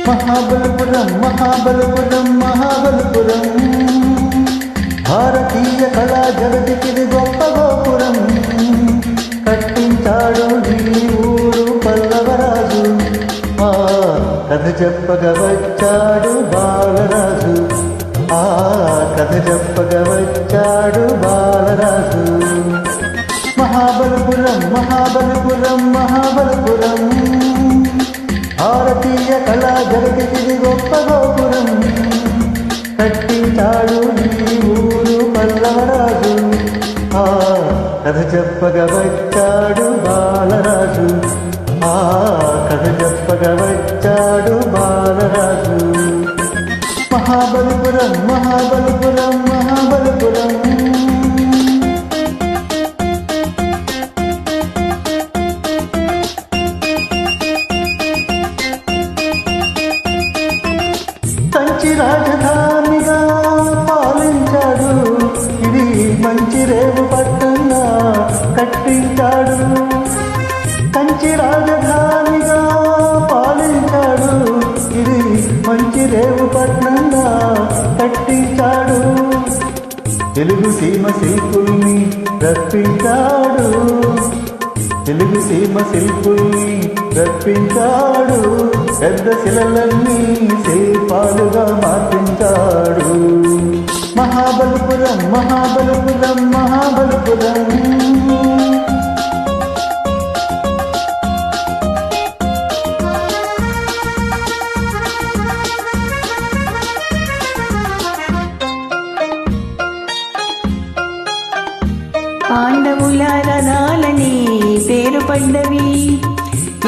మహాబలిపురం మహాబలిపురం మహాబలిపురం భారతీయ కళా జగతికిది గొప్ప గోపురం. కట్టించాడు ఈ ఊరు పల్లవరాజు, ఆ కథ చెప్పగా వచ్చాడు బాలరాజు, ఆ కథ చెప్పగా వచ్చాడు బాలరాజు. మహాబలిపురం మహాబలిపురం మహాబలిపురం భారతీయ కళా జగతికిది గొప్ప గోపురం. కట్టించాడు ఈ ఊరు పల్లవరాజు, ఆ కథ చెప్పగా వచ్చాడు బాలరాజు, ఆ కథ చెప్పగా వచ్చాడు బాలరాజు. మహాబలిపురం మహాబలిపురం మహాబలిపురం కంచి రాజధానిగా పాలించాడు, ఇది మంచి రేవు పట్టంగా కట్టించాడు. కంచి రాజధానిగా పాలించాడు, ఇది మంచి రేవు పట్టంగా కట్టించాడు. తెలుగు సీమ శిల్పుల్ని రప్పించాడు, తెలుగు సీమ శిల్పుల్ని రప్పించాడు. పెద్ద శిలలన్నీ శిల్పాలుగా మార్పించాడు. మహాబలిపురం మహాబలిపురం మహాబలిపురం పాండవుల రథాలని పేరు పడ్డవి,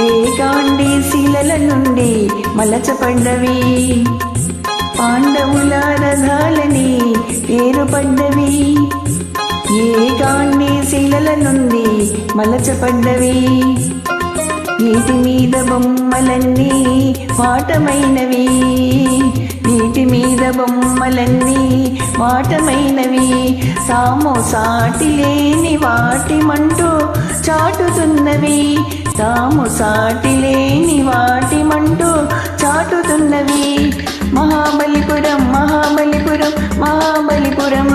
ఏకాండి శిలల నుండి మలచపడ్డవి. పాండవుల రథాలని పేరు పడ్డవి, ఏకాండి శిలల నుండి మలచపడ్డవి. నీటి మీద బొమ్మలన్నీ వాటమైనవి, నీటి మీద బొమ్మలన్నీ వాటమైనవి. తాము సాటి లేని వాటిమంటూ చాటుతున్నవి, తాము సాటి లేని వాటిమంటూ చాటుతున్నవి. మహాబలిపురం మహాబలిపురం మహాబలిపురం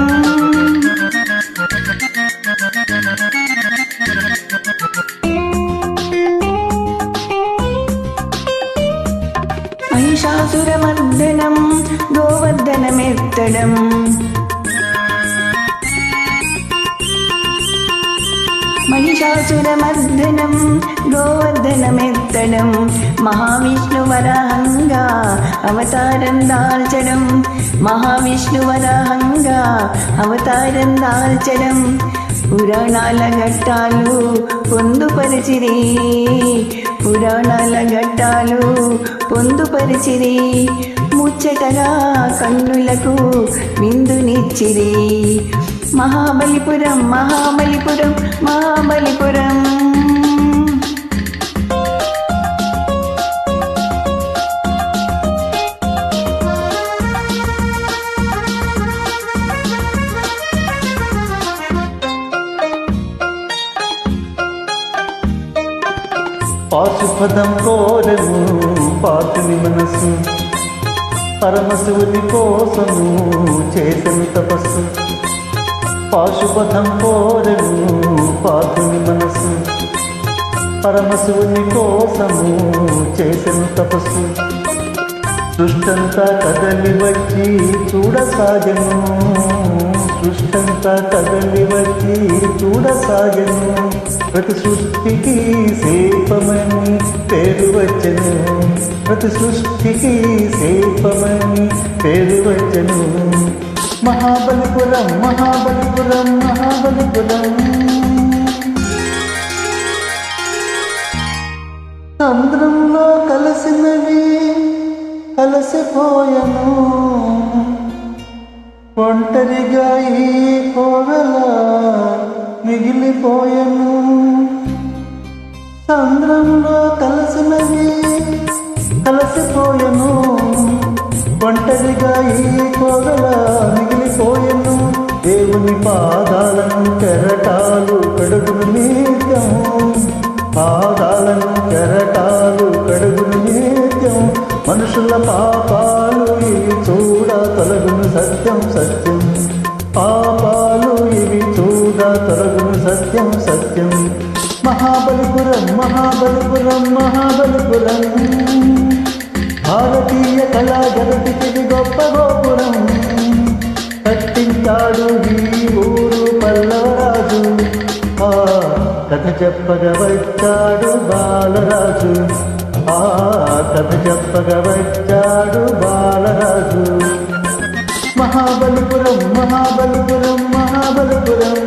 మహిషాసురమర్దనం గోవర్ధనమెత్తడం, మహిషాసురమర్దనం గోవర్ధనమెత్తడం. మహావిష్ణు వరాహంగా అవతారం దాల్చడం, మహావిష్ణు వరాహంగా అవతారం దాల్చడం. పురాణాల ఘట్టాలు పొందుపరిచిరి, పురాణాల ఘట్టాలు పొందుపరిచిరి. ముచ్చటగా కన్నులకు విందునిచ్చిరి. మహాబలిపురం మహాబలిపురం మహాబలిపురం పాశుపదం కోరను పాతుని మనసు, పరమశివుని కోసము చేసను తపస్సు. పాశుపదం కోరను పాతుని మనసు, పరమశివుని కోసము చేసను తపస్సు. సృష్టంతా కదలి వచ్చి చూడసాగను, సృష్టంతా కదలి వచ్చి చూడసాగను. ప్రతి సృష్టికి శిల్పమని పేరు వచ్చను, ప్రతి సృష్టికి శిల్పమని పేరు వచ్చను. మహాబలిపురం మహాబలిపురం మహాబలిపురం సంద్రంలో కలిసినవి కలిసిపోయను, ఒంటరిగా ఈ కోవెల మిగిలిపోయను. సంద్రంలో కలిసినవి కలిసిపోయను, ఒంటరిగా ఈ కోవెల మిగిలిపోయను. దేవుని పాదాలను కెరటాలు కడుగును నిత్యం, పాదాలను కెరటాలు కడుగును నిత్యం. మనుషుల మనుషుల పాపాలు ఇవి చూడ తొలగును సత్యం సత్యం, పాపాలు ఇవి చూడ తొలగును సత్యం సత్యం. మహాబలిపురం మహాబలిపురం మహాబలిపురం, భారతీయ కళా జగతికి గొప్ప గోపురం. కట్టించాడు ఈ ఊరు పల్లవరాజు, ఆ కథ చెప్పగా వచ్చాడు బాలరాజు, ఆ కథ చెప్పగా వచ్చాడు బాలరాజు. మహాబలిపురం మహాబలిపురం మహాబలిపురం.